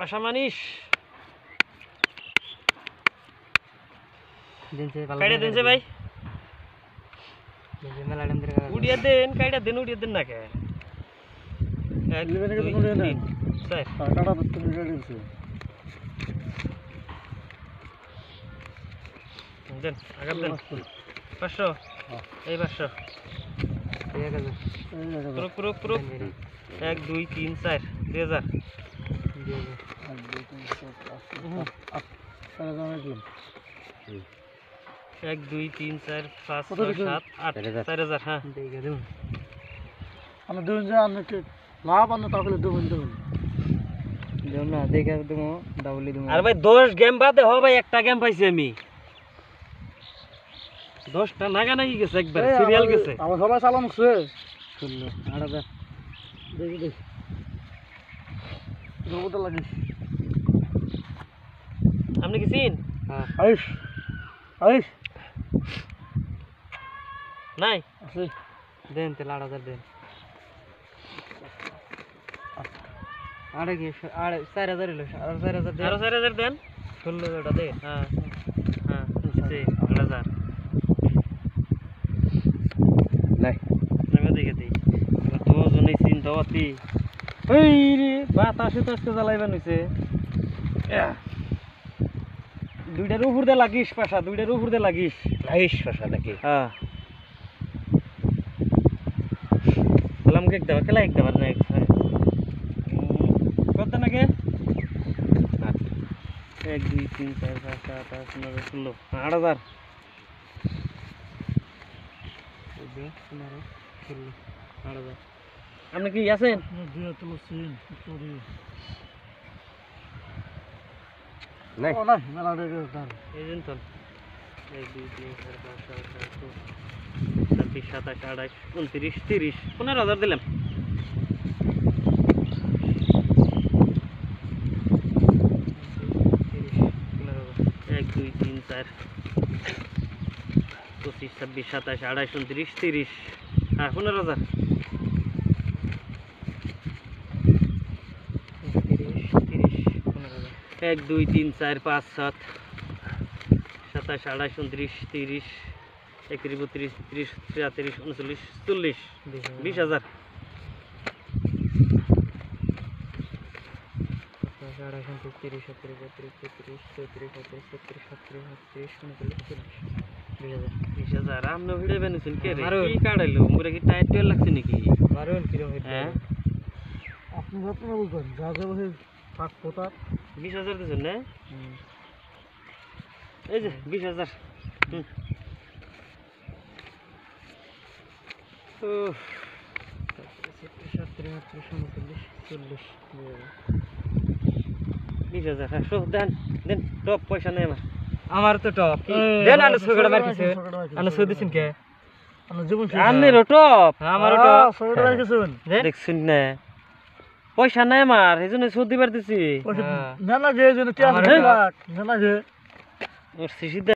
আশা মানিস কাইটা দেন ভাই উড়িয়ে দেন কাইটা দেন উড়িয়ে দেন না কে দেন আগাম দেন 500 এই 500 পুরো 1 2 3 4 2000 1 2 3 4 5 6 7 8 4000 হ্যাঁ আমি দুজন যে আমি লাভ আনো তাহলে দুজন দেব না দেখে দেব ডাবলি দেব আর ভাই 10 গেম বাদে হ ভাই একটা গেম পাইছি আমি 10টা নাগানাগি গেছে একবার সিরিয়াল গেছে আমার সবাই সালাম আছে 16 8000 দেখি রোবটা লাগিস আপনি কি চিন হ্যাঁ আইস আইস নাই আছে দেন তে 8000 দেন আরে কি 4000 হলো 4000 দেন 4000 দেন 16 ওটা দে হ্যাঁ হ্যাঁ জি 8000 নাই আমি দেখে দেই তো জনেই চিন্তা হতি এই রে বাতাসে তো আজকে জ্বালাইবেন হইছে দুইটার উপর দিয়ে লাগিস পাশা দুইটার উপর দিয়ে লাগিস পাশা নাকি হ্যাঁ বললাম কেক দেবা খেলা এক দেবার না কত নাকি 1 2 3 4 5 7 8 9 16 8000 আপনি কি আছেন নাই ও না মেলা দেখে দাঁড় এই দিন তো 1 2 3 4 5 6 7 8 26 27 28 29 30 15000 দিলাম 1 2 3 4 25 26 27 28 29 30 হ্যাঁ 15000 1 2 3 4 5 7 27 28 29 30 31 32 33 34 39 40 20000 20000 আমনে ভিডিও বানাইছেন কে রে কি কাটাইলো মোরে কি টাইট টেল লাগছে নাকি মারুন কি রকম হ্যাঁ আপনি যত্ন বলবেন যা যা বলে থাক পোতা 20000 দিছেন না এই যে 20000 উফ 20000 হ্যাঁ সব দেন দেন টপ পয়সা নেই আমার তো টপ দেন আলো ছগড়া মারকিছে আলো সই দিছেন কে আলো জীবন আন্নেরও টপ আমারও টপ ছগড়া মারকিছুন দেখছুন না পয়সা নাই আমার এইজন্য সুদ দিবার দিছি না না যে জন্য টিয়া না না যে ওর সিসি